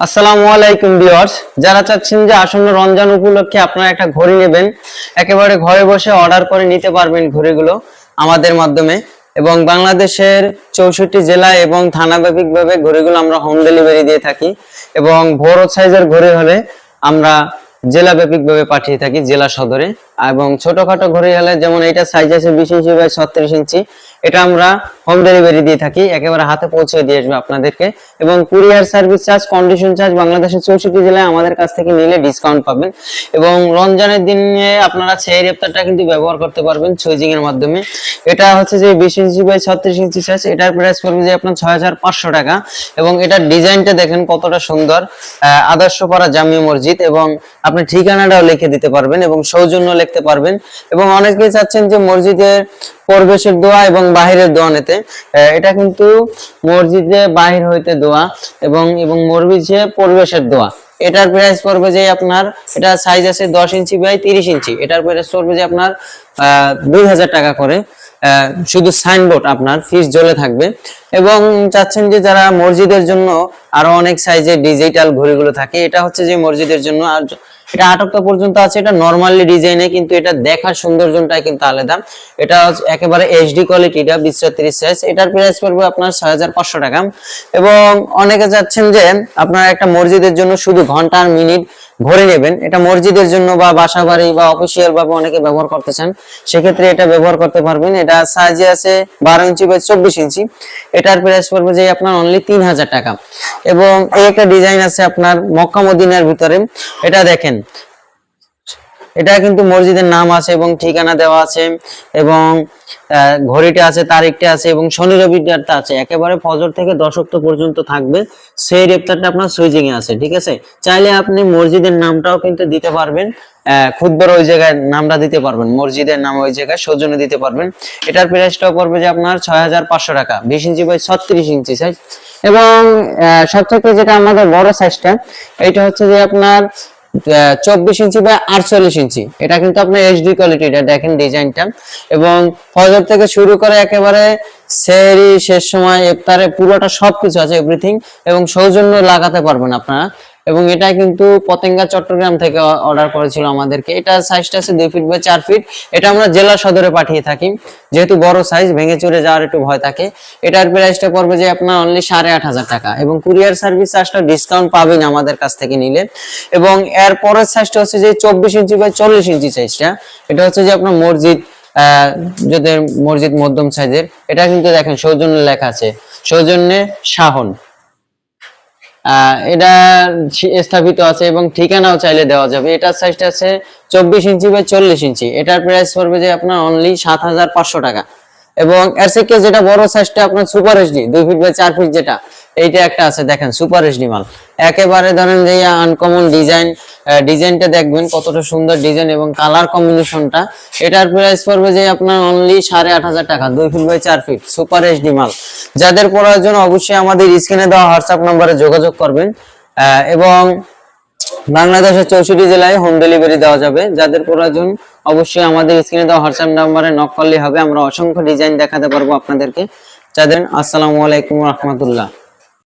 আসসালামু আলাইকুম ভিউয়ার্স, যারা চাচ্ছেন যে আসন্ন রমজান উপলক্ষে আপনারা একটা ঘড়ি নেবেন, একেবারে ঘরে বসে অর্ডার করে নিতে পারবেন ঘড়িগুলো আমাদের মাধ্যমে। এবং বাংলাদেশের 64 জেলা এবং থানাব্যাপীভাবে ঘড়িগুলো আমরা হোম ডেলিভারি দিয়ে থাকি। এবং বড় সাইজের ঘড়ি হলে আমরা জেলা ব্যাপকভাবে পাঠিয়ে থাকি জেলা সদরে। এবং ছোটখাটো ঘড়ি হলে যেমন এটা সাইজ আছে 20 ইঞ্চি বাই 36 ইঞ্চি, এটা আমরা হোম ডেলিভারি দিয়ে থাকি, একেবারে হাতে পৌঁছে দিয়ে আসবে আপনাদেরকে। এবং courier service charge, condition charge বাংলাদেশের 64 জেলায় আমাদের কাছ থেকে নিলে ডিসকাউন্ট পাবেন। এবং রমজানের দিনে আপনারা সেই রেপ্তারটা কিন্তু ব্যবহার করতে পারবেন সুইজিং এর মাধ্যমে। এটা হচ্ছে যে 20 ইঞ্চি বাই 36 ইঞ্চি সাইজ, এটার প্রাইস পড়বে যে আপনার 6500 টাকা। এবং এটার ডিজাইনটা দেখেন কতটা সুন্দর, আদর্শপাড়া জামিয়া মসজিদ। এবং আপনি ঠিকানাটাও লিখে দিতে পারবেন এবং সৌজন্য লিখতে পারবেন। এবং অনেকেই চাচ্ছেন যে মসজিদের প্রবেশের দোয়া এবং বাহিরের দোয়া নিতে, এটা কিন্তু মসজিদে বাহির হইতে দোয়া এবং এবং মসজিদে প্রবেশের দোয়া। এটার প্রাইস পড়বে যে আপনার, এটা সাইজ আছে 10 ইঞ্চি বাই 30 ইঞ্চি, এটার প্রাইস পড়বে যে আপনার 2000 টাকা করে। শুধু সাইনবোর্ড আপনার ফিস জ্বলে থাকবে। এবং চাচ্ছেন যে যারা মসজিদের জন্য আরো অনেক সাইজের ডিজিটাল ঘড়িগুলো থাকে, এটা হচ্ছে যে মসজিদের জন্য। আর এটা 8 পর্যন্ত আছে, এটা নরমালি ডিজাইনে, কিন্তু এটা দেখার সৌন্দর্যটাই কিন্তু আলাদা। এটা একেবারে এইচডি কোয়ালিটিটা 20-30 সাইজ, এটার প্রাইস পড়বে আপনার 6500 টাকা। এবং অনেকে যাচ্ছেন যে আপনারা একটা মসজিদের জন্য শুধু ঘন্টা আর মিনিট ঘড়ি নেবেন, এটা মসজিদের জন্য বা বাসা বাড়ি বা অফিসিয়াল ভাবে অনেকে ব্যবহার করতে চান, সেক্ষেত্রে এটা ব্যবহার করতে পারবেন। এটা সাইজে আছে 12 ইঞ্চি বাই 24 ইঞ্চি, এটার প্রাইস পড়বে যে আপনার অনলি 3000 টাকা। এবং এই একটা ডিজাইন আছে আপনার মক্কা মদিনার ভিতরে, এটা দেখেন, এটা কিন্তু মসজিদের নাম আছে এবং ঠিকানা দেওয়া আছে এবং ঘড়িটা আছে, তারিখটা আছে এবং শনি রবিবারটা আছে, একেবারে ফজর থেকে 10 ওয়াক্ত পর্যন্ত থাকবে। সেই ইফতারটা আপনার সুইজিং এ আছে, ঠিক আছে। চাইলে আপনি মসজিদের নামটাও কিন্তু দিতে পারবেন, খুদবার ওই জায়গায় নামটা দিতে পারবেন, মসজিদের নাম ওই জায়গায় সৌজন্য দিতে পারবেন। এটার প্রাইসটাও পড়বে যে আপনার 6500 টাকা, 20 ইঞ্চি বাই 36 ইঞ্চি সাইজ। এবং সবথেকে যেটা আমাদের বড় সাইজটা, এটা হচ্ছে যে আপনার 24 ইঞ্চি বা 48 ইঞ্চি, এটা কিন্তু আপনার এইচডি কোয়ালিটিটা দেখেন ডিজাইনটা। এবং ফজর থেকে শুরু করে একেবারে সেহরি শেষ সময় ইফতারে পুরোটা সবকিছু আছে, এভরিথিং। এবং সৌজন্য লাগাতে পারবেন আপনারা। এবং এটা কিন্তু পতেঙ্গা চট্টগ্রাম থেকে অর্ডার করেছিল আমাদেরকে। এটা সাইজটা আছে 2 ফিট বাই 4 ফিট, এটা আমরা জেলা সদরে পাঠিয়ে থাকি, যেহেতু বড় সাইজ ভেঙে চুরে যাওয়ার একটু ভয় থাকে। এটার প্রাইসটা পড়বে যে আপনার অনলি 8500 টাকা। এবং কুরিয়ার সার্ভিস চার্জটা ডিসকাউন্ট পাবেন আমাদের কাছ থেকে নিলে। এবং এর পরের সাইজটা হচ্ছে যে 24 ইঞ্চি বাই 40 ইঞ্চি সাইজটা, এটা হচ্ছে যে আপনার মসজিদ, যদি মসজিদ মধ্যম সাইজের, এটা কিন্তু দেখেন সৌজন্য লেখা আছে, সৌজন্যে শাহন, এটা স্থাপিত আছে এবং ঠিকানাও চাইলে দেওয়া যাবে। এটার সাইজটা আছে 24 ইঞ্চি বাই 40 ইঞ্চি, এটার প্রাইস পড়বে যে আপনার অনলি 7500 টাকা। এবং এর থেকে যেটা বড় সাইজটা আপনার super HD 2 feet by 4 feet, যেটা এইটা একটা আছে দেখেন সুপার এইচডি মাল, একেবারে ধরেন যে আনকমন ডিজাইন, ডিজাইনটা দেখবেন কতটা সুন্দর ডিজাইন এবং কালার কম্বিনেশনটা। এটার প্রাইস পড়বে যে আপনার অনলি 8500 টাকা, 2 feet by 4 feet super HD মাল। যাদের প্রয়োজন অবশ্যই আমাদের স্ক্রিনে দেওয়া হোয়াটসঅ্যাপ নম্বরে যোগাযোগ করবেন। এবং বাংলাদেশের 64 জেলায় হোম ডেলিভারি দেওয়া যাবে। যাদের প্রয়োজন অবশ্যই আমাদের স্ক্রিনে দেওয়া হোয়াটসঅ্যাপ নম্বরে নক করলে হবে, আমরা অসংখ্য ডিজাইন দেখাতে পারবো আপনাদেরকে। যাদের আসসালামু আলাইকুম ওয়া রাহমাতুল্লাহ।